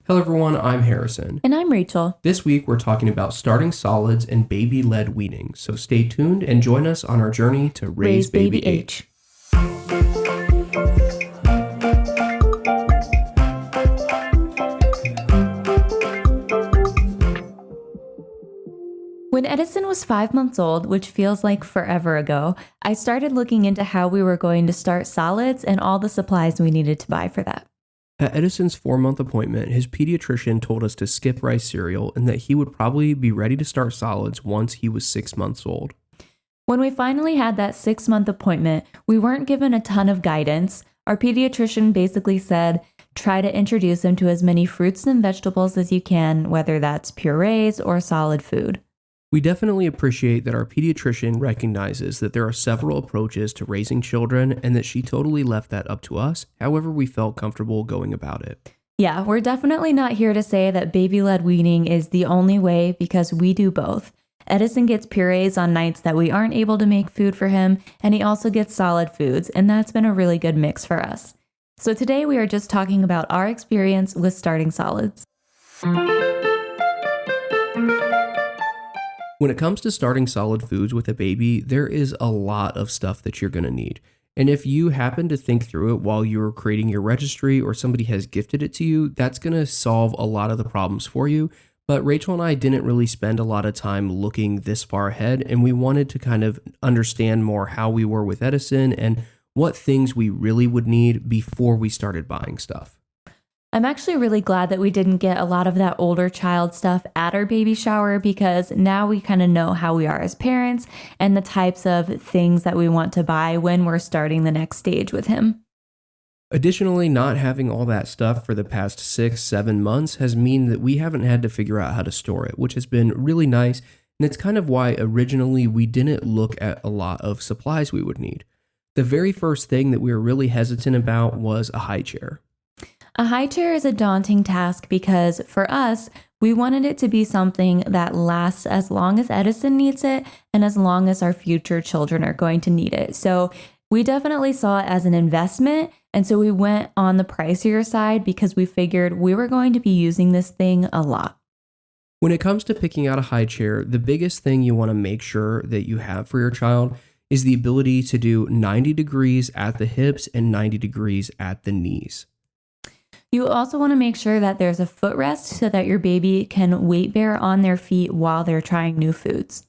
Hello everyone, I'm Harrison. And I'm Rachel. This week we're talking about starting solids and baby-led weaning, so stay tuned and join us on our journey to raise baby H. When Edison was 5 months old, which feels like forever ago, I started looking into how we were going to start solids and all the supplies we needed to buy for that. At Edison's 4-month appointment, his pediatrician told us to skip rice cereal and that he would probably be ready to start solids once he was 6 months old. When we finally had that 6-month appointment, we weren't given a ton of guidance. Our pediatrician basically said, try to introduce him to as many fruits and vegetables as you can, whether that's purees or solid food. We definitely appreciate that our pediatrician recognizes that there are several approaches to raising children and that she totally left that up to us, however we felt comfortable going about it. Yeah, we're definitely not here to say that baby-led weaning is the only way because we do both. Edison gets purees on nights that we aren't able to make food for him, and he also gets solid foods, and that's been a really good mix for us. So today we are just talking about our experience with starting solids. When it comes to starting solid foods with a baby, there is a lot of stuff that you're going to need. And if you happen to think through it while you're creating your registry or somebody has gifted it to you, that's going to solve a lot of the problems for you. But Rachel and I didn't really spend a lot of time looking this far ahead, and we wanted to kind of understand more how we were with Edison and what things we really would need before we started buying stuff. I'm actually really glad that we didn't get a lot of that older child stuff at our baby shower because now we kind of know how we are as parents and the types of things that we want to buy when we're starting the next stage with him. Additionally, not having all that stuff for the past 6-7 months has meant that we haven't had to figure out how to store it, which has been really nice, and it's kind of why originally we didn't look at a lot of supplies we would need. The very first thing that we were really hesitant about was a high chair. A high chair is a daunting task because for us, we wanted it to be something that lasts as long as Edison needs it and as long as our future children are going to need it. So we definitely saw it as an investment. And so we went on the pricier side because we figured we were going to be using this thing a lot. When it comes to picking out a high chair, the biggest thing you want to make sure that you have for your child is the ability to do 90 degrees at the hips and 90 degrees at the knees. You also want to make sure that there's a footrest so that your baby can weight bear on their feet while they're trying new foods.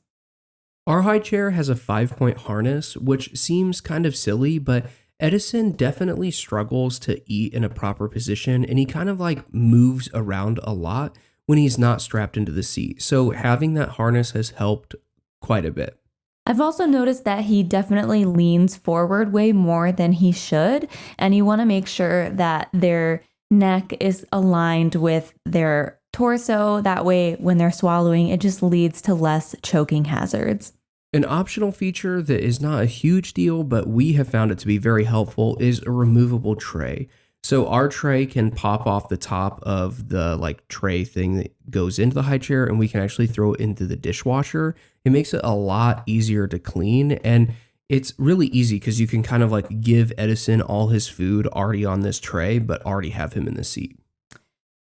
Our high chair has a 5-point harness, which seems kind of silly, but Edison definitely struggles to eat in a proper position, and he kind of like moves around a lot when he's not strapped into the seat. So having that harness has helped quite a bit. I've also noticed that he definitely leans forward way more than he should, and you want to make sure that their neck is aligned with their torso. That way, when they're swallowing, it just leads to less choking hazards. An optional feature that is not a huge deal, but we have found it to be very helpful is a removable tray. So our tray can pop off the top of the tray thing that goes into the high chair, and we can actually throw it into the dishwasher. It makes it a lot easier to clean, and it's really easy because you can kind of give Edison all his food already on this tray, but already have him in the seat.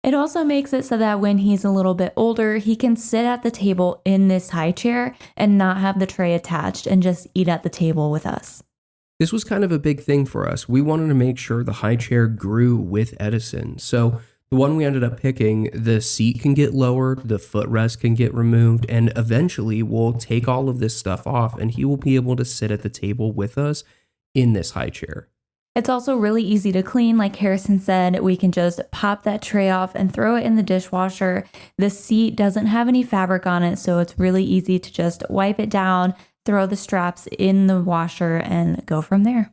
It also makes it so that when he's a little bit older, he can sit at the table in this high chair and not have the tray attached and just eat at the table with us. This was kind of a big thing for us. We wanted to make sure the high chair grew with Edison. So the one we ended up picking, the seat can get lowered, the footrest can get removed, and eventually we'll take all of this stuff off and he will be able to sit at the table with us in this high chair. It's also really easy to clean. Like Harrison said, we can just pop that tray off and throw it in the dishwasher. The seat doesn't have any fabric on it, so it's really easy to just wipe it down, throw the straps in the washer, and go from there.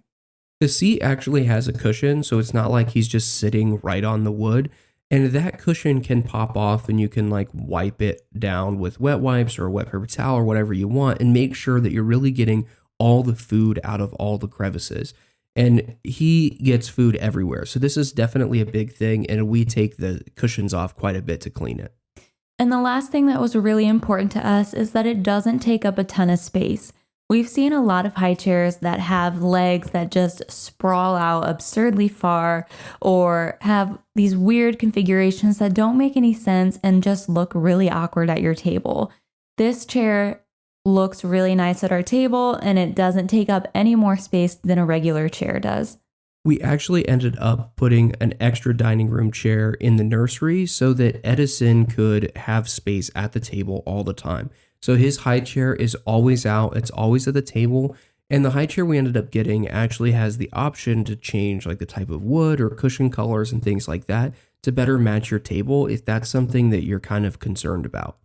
The seat actually has a cushion, so it's not like he's just sitting right on the wood. And that cushion can pop off and you can wipe it down with wet wipes or a wet paper towel or whatever you want and make sure that you're really getting all the food out of all the crevices. And he gets food everywhere. So this is definitely a big thing, and we take the cushions off quite a bit to clean it. And the last thing that was really important to us is that it doesn't take up a ton of space. We've seen a lot of high chairs that have legs that just sprawl out absurdly far or have these weird configurations that don't make any sense and just look really awkward at your table. This chair looks really nice at our table and it doesn't take up any more space than a regular chair does. We actually ended up putting an extra dining room chair in the nursery so that Edison could have space at the table all the time. So his high chair is always out, it's always at the table, and the high chair we ended up getting actually has the option to change like the type of wood or cushion colors and things like that to better match your table if that's something that you're kind of concerned about.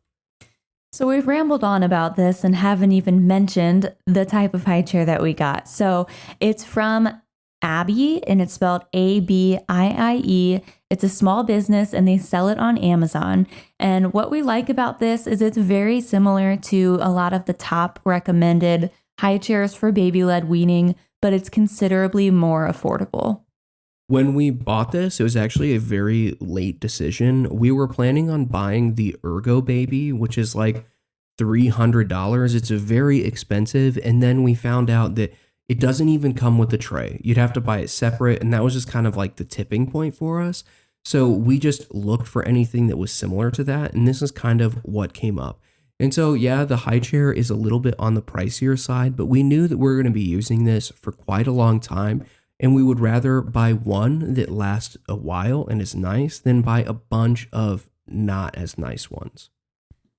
So we've rambled on about this and haven't even mentioned the type of high chair that we got. So it's from Abby, and it's spelled Abiie. It's a small business and they sell it on Amazon. And what we like about this is it's very similar to a lot of the top recommended high chairs for baby-led weaning, but it's considerably more affordable. When we bought this, it was actually a very late decision. We were planning on buying the Ergo Baby, which is like $300. It's a very expensive. And then we found out that it doesn't even come with a tray. You'd have to buy it separate. And that was just kind of like the tipping point for us. So we just looked for anything that was similar to that. And this is kind of what came up. And so, yeah, the high chair is a little bit on the pricier side, but we knew that we were going to be using this for quite a long time. And we would rather buy one that lasts a while and is nice than buy a bunch of not as nice ones.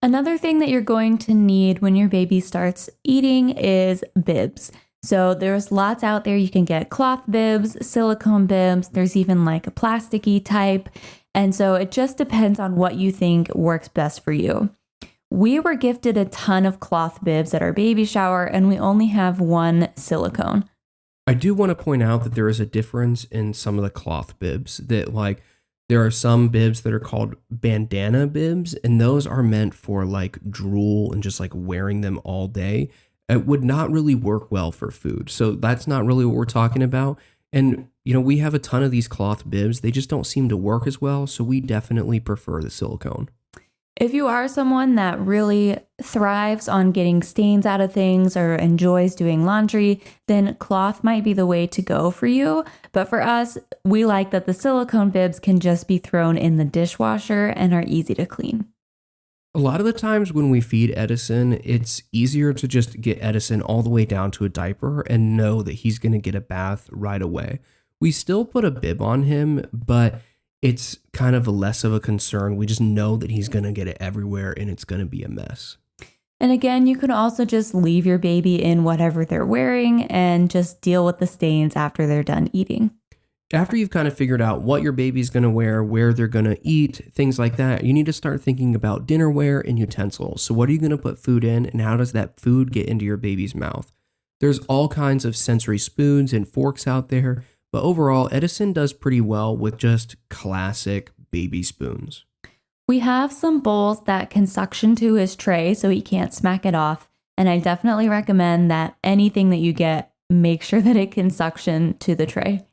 Another thing that you're going to need when your baby starts eating is bibs. So there's lots out there. You can get cloth bibs, silicone bibs. There's even like a plasticky type. And so it just depends on what you think works best for you. We were gifted a ton of cloth bibs at our baby shower, and we only have one silicone. I do want to point out that there is a difference in some of the cloth bibs that like there are some bibs that are called bandana bibs, and those are meant for like drool and just like wearing them all day. It would not really work well for food. So that's not really what we're talking about. And, you know, we have a ton of these cloth bibs. They just don't seem to work as well. So we definitely prefer the silicone. If you are someone that really thrives on getting stains out of things or enjoys doing laundry, then cloth might be the way to go for you. But for us, we like that the silicone bibs can just be thrown in the dishwasher and are easy to clean. A lot of the times when we feed Edison, it's easier to just get Edison all the way down to a diaper and know that he's going to get a bath right away. We still put a bib on him, but it's kind of less of a concern. We just know that he's going to get it everywhere and it's going to be a mess. And again, you can also just leave your baby in whatever they're wearing and just deal with the stains after they're done eating. After you've kind of figured out what your baby's going to wear, where they're going to eat, things like that, you need to start thinking about dinnerware and utensils. So what are you going to put food in, and how does that food get into your baby's mouth? There's all kinds of sensory spoons and forks out there, but overall, Edison does pretty well with just classic baby spoons. We have some bowls that can suction to his tray so he can't smack it off, and I definitely recommend that anything that you get, make sure that it can suction to the tray.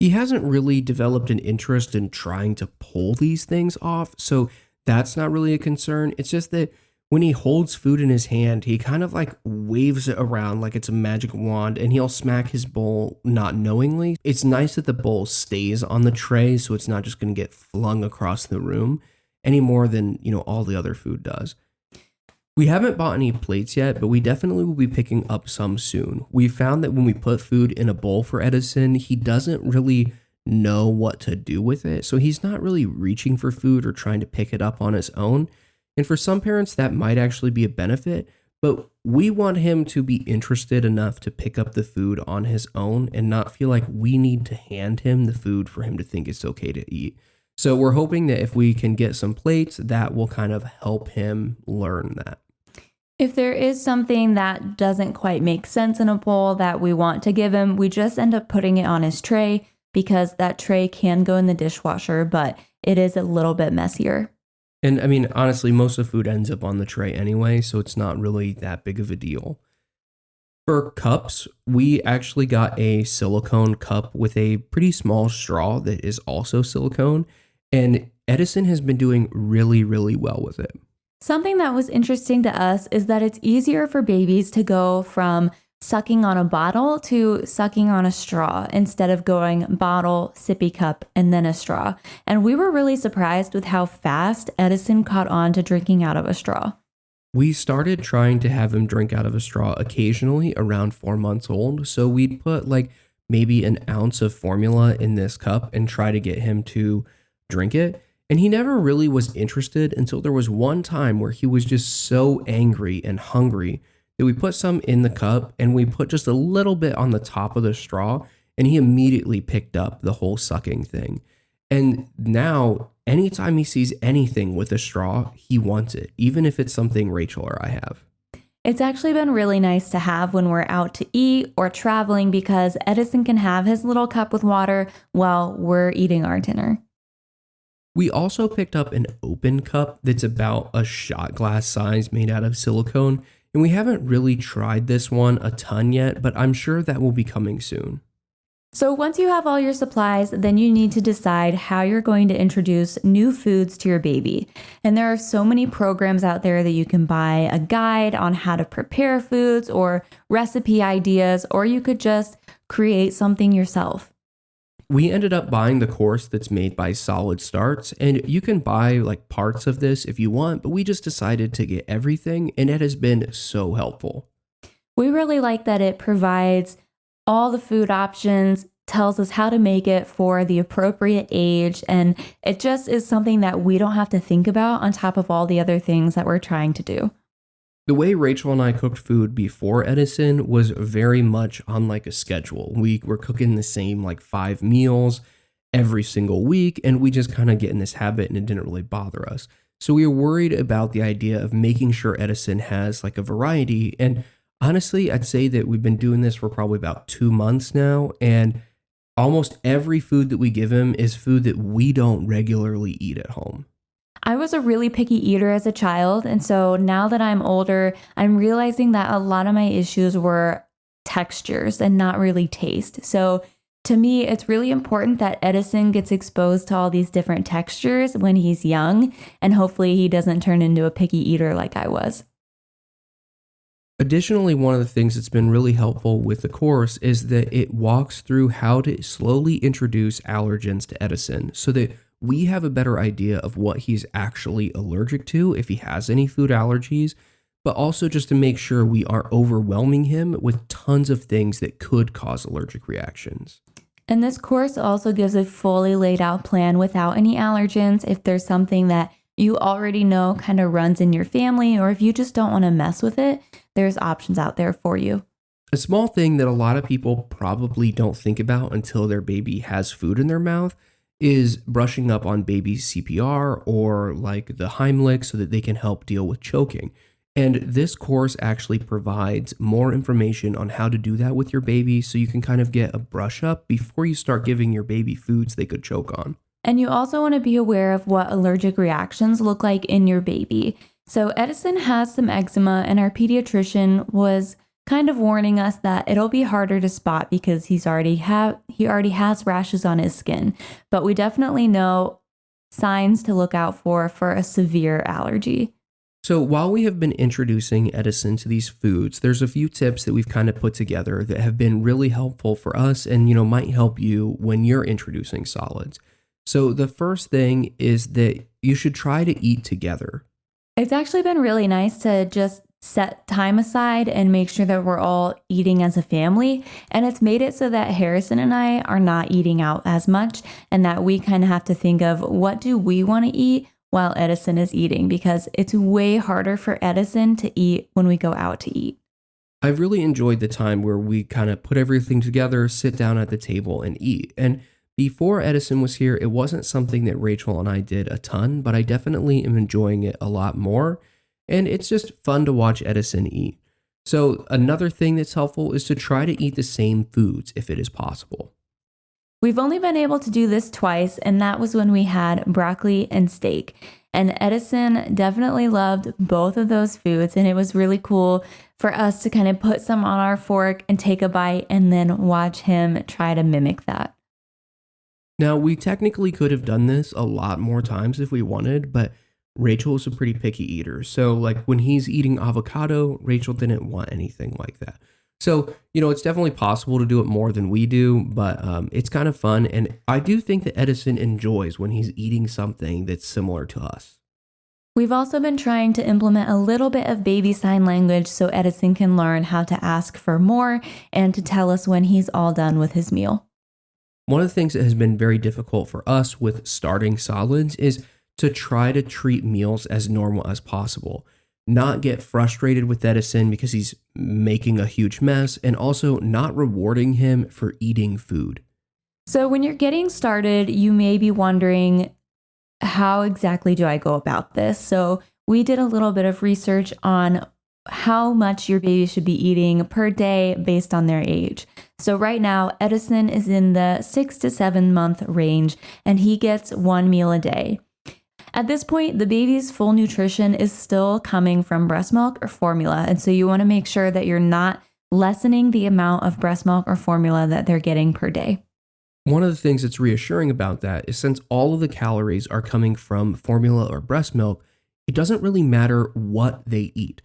He hasn't really developed an interest in trying to pull these things off, so that's not really a concern. It's just that when he holds food in his hand, he kind of like waves it around like it's a magic wand, and he'll smack his bowl not knowingly. It's nice that the bowl stays on the tray, so it's not just going to get flung across the room any more than, you know, all the other food does. We haven't bought any plates yet, but we definitely will be picking up some soon. We found that when we put food in a bowl for Edison, he doesn't really know what to do with it. So he's not really reaching for food or trying to pick it up on his own. And for some parents, that might actually be a benefit, but we want him to be interested enough to pick up the food on his own and not feel like we need to hand him the food for him to think it's okay to eat. So we're hoping that if we can get some plates, that will kind of help him learn that. If there is something that doesn't quite make sense in a bowl that we want to give him, we just end up putting it on his tray because that tray can go in the dishwasher, but it is a little bit messier. And I mean, honestly, most of the food ends up on the tray anyway, so it's not really that big of a deal. For cups, we actually got a silicone cup with a pretty small straw that is also silicone, and Edison has been doing really, really well with it. Something that was interesting to us is that it's easier for babies to go from sucking on a bottle to sucking on a straw instead of going bottle, sippy cup, and then a straw. And we were really surprised with how fast Edison caught on to drinking out of a straw. We started trying to have him drink out of a straw occasionally around 4 months old. So we'd put like maybe an ounce of formula in this cup and try to get him to drink it. And he never really was interested until there was one time where he was just so angry and hungry that we put some in the cup and we put just a little bit on the top of the straw, and he immediately picked up the whole sucking thing. And now, anytime he sees anything with a straw, he wants it, even if it's something Rachel or I have. It's actually been really nice to have when we're out to eat or traveling because Edison can have his little cup with water while we're eating our dinner. We also picked up an open cup that's about a shot glass size made out of silicone, and we haven't really tried this one a ton yet, but I'm sure that will be coming soon. So once you have all your supplies, then you need to decide how you're going to introduce new foods to your baby. And there are so many programs out there that you can buy a guide on how to prepare foods or recipe ideas, or you could just create something yourself. We ended up buying the course that's made by Solid Starts, and you can buy like parts of this if you want, but we just decided to get everything, and it has been so helpful. We really like that it provides all the food options, tells us how to make it for the appropriate age, and it just is something that we don't have to think about on top of all the other things that we're trying to do. The way Rachel and I cooked food before Edison was very much on like a schedule. We were cooking the same like 5 meals every single week, and we just kind of get in this habit and it didn't really bother us. So we were worried about the idea of making sure Edison has like a variety. And honestly, I'd say that we've been doing this for probably about 2 months now, and almost every food that we give him is food that we don't regularly eat at home. I was a really picky eater as a child, and so now that I'm older, I'm realizing that a lot of my issues were textures and not really taste. So to me, it's really important that Edison gets exposed to all these different textures when he's young, and hopefully he doesn't turn into a picky eater like I was. Additionally, one of the things that's been really helpful with the course is that it walks through how to slowly introduce allergens to Edison so that we have a better idea of what he's actually allergic to if he has any food allergies, but also just to make sure we aren't overwhelming him with tons of things that could cause allergic reactions. And this course also gives a fully laid out plan without any allergens if there's something that you already know kind of runs in your family, or if you just don't want to mess with it, there's options out there for you. A small thing that a lot of people probably don't think about until their baby has food in their mouth is brushing up on baby's CPR or like the Heimlich so that they can help deal with choking. And this course actually provides more information on how to do that with your baby so you can kind of get a brush up before you start giving your baby foods they could choke on. And you also want to be aware of what allergic reactions look like in your baby. So Edison has some eczema, and our pediatrician was kind of warning us that it'll be harder to spot because he already has rashes on his skin. But we definitely know signs to look out for a severe allergy. So while we have been introducing Edison to these foods, there's a few tips that we've kind of put together that have been really helpful for us and, might help you when you're introducing solids. So the first thing is that you should try to eat together. It's actually been really nice to just set time aside and make sure that we're all eating as a family. And it's made it so that Harrison and I are not eating out as much, and that we kind of have to think of what do we want to eat while Edison is eating, because it's way harder for Edison to eat when we go out to eat. I've really enjoyed the time where we kind of put everything together, sit down at the table and eat. And before Edison was here, it wasn't something that Rachel and I did a ton, but I definitely am enjoying it a lot more. And it's just fun to watch Edison eat. So another thing that's helpful is to try to eat the same foods if it is possible. We've only been able to do this twice, and that was when we had broccoli and steak. And Edison definitely loved both of those foods, and it was really cool for us to kind of put some on our fork and take a bite and then watch him try to mimic that. Now, we technically could have done this a lot more times if we wanted, but Rachel is a pretty picky eater. So, like when he's eating avocado, Rachel didn't want anything like that. So, it's definitely possible to do it more than we do, but it's kind of fun. And I do think that Edison enjoys when he's eating something that's similar to us. We've also been trying to implement a little bit of baby sign language so Edison can learn how to ask for more and to tell us when he's all done with his meal. One of the things that has been very difficult for us with starting solids is to try to treat meals as normal as possible. Not get frustrated with Edison because he's making a huge mess, and also not rewarding him for eating food. So when you're getting started, you may be wondering, how exactly do I go about this? So we did a little bit of research on how much your baby should be eating per day based on their age. So right now, Edison is in the 6 to 7 month range, and he gets 1 meal a day. At this point, the baby's full nutrition is still coming from breast milk or formula. And so you want to make sure that you're not lessening the amount of breast milk or formula that they're getting per day. One of the things that's reassuring about that is since all of the calories are coming from formula or breast milk, it doesn't really matter what they eat.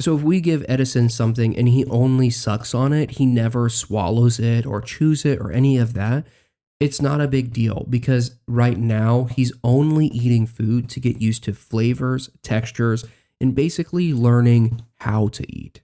So if we give Edison something and he only sucks on it, he never swallows it or chews it or any of that, it's not a big deal because right now he's only eating food to get used to flavors, textures, and basically learning how to eat.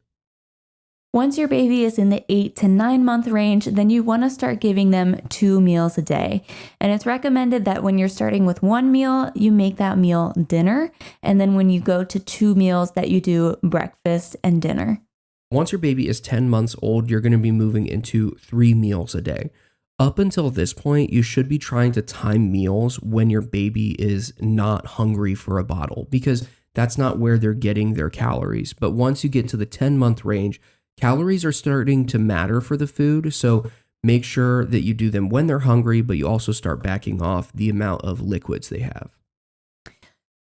Once your baby is in the 8 to 9 month range, then you want to start giving them 2 meals a day. And it's recommended that when you're starting with 1 meal, you make that meal dinner. And then when you go to 2 meals, that you do breakfast and dinner. Once your baby is 10 months old, you're going to be moving into 3 meals a day. Up until this point, you should be trying to time meals when your baby is not hungry for a bottle because that's not where they're getting their calories. But once you get to the 10-month range, calories are starting to matter for the food. So make sure that you do them when they're hungry, but you also start backing off the amount of liquids they have.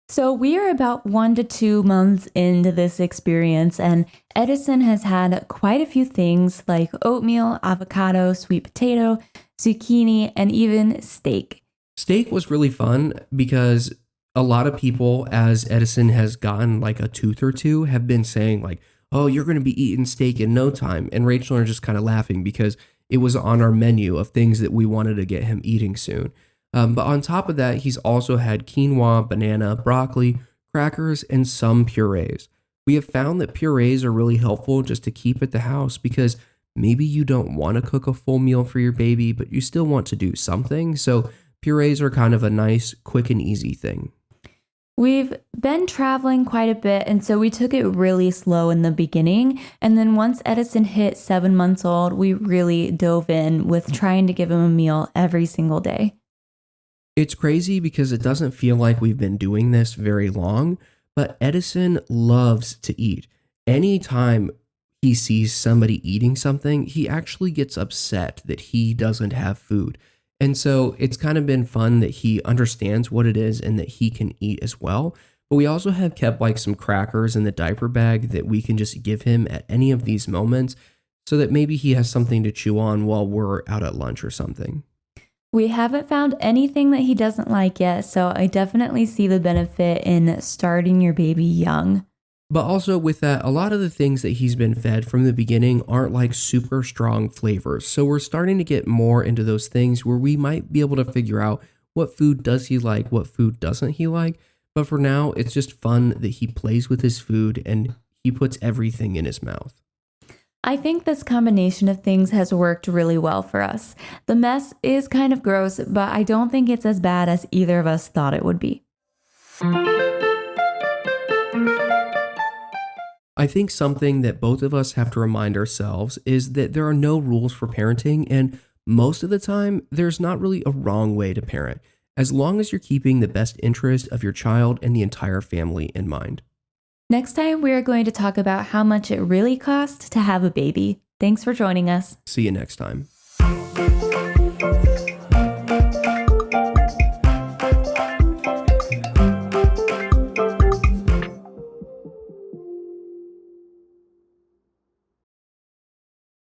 So we are about 1 to 2 months into this experience, and Edison has had quite a few things like oatmeal, avocado, sweet potato, zucchini, and even steak. Steak was really fun because a lot of people, as Edison has gotten like a tooth or two, have been saying like, oh, you're going to be eating steak in no time. And Rachel are just kind of laughing because it was on our menu of things that we wanted to get him eating soon. But on top of that, he's also had quinoa, banana, broccoli, crackers, and some purees. We have found that purees are really helpful just to keep at the house because maybe you don't want to cook a full meal for your baby, but you still want to do something. So purees are kind of a nice, quick and easy thing. We've been traveling quite a bit, and so we took it really slow in the beginning. And then once Edison hit 7 months old, we really dove in with trying to give him a meal every single day. It's crazy because it doesn't feel like we've been doing this very long, but Edison loves to eat. Anytime he sees somebody eating something, he actually gets upset that he doesn't have food. And so it's kind of been fun that he understands what it is and that he can eat as well. But we also have kept like some crackers in the diaper bag that we can just give him at any of these moments so that maybe he has something to chew on while we're out at lunch or something. We haven't found anything that he doesn't like yet, so I definitely see the benefit in starting your baby young. But also with that, a lot of the things that he's been fed from the beginning aren't like super strong flavors. So we're starting to get more into those things where we might be able to figure out what food does he like, what food doesn't he like. But for now, it's just fun that he plays with his food and he puts everything in his mouth. I think this combination of things has worked really well for us. The mess is kind of gross, but I don't think it's as bad as either of us thought it would be. I think something that both of us have to remind ourselves is that there are no rules for parenting, and most of the time, there's not really a wrong way to parent, as long as you're keeping the best interest of your child and the entire family in mind. Next time, we are going to talk about how much it really costs to have a baby. Thanks for joining us. See you next time.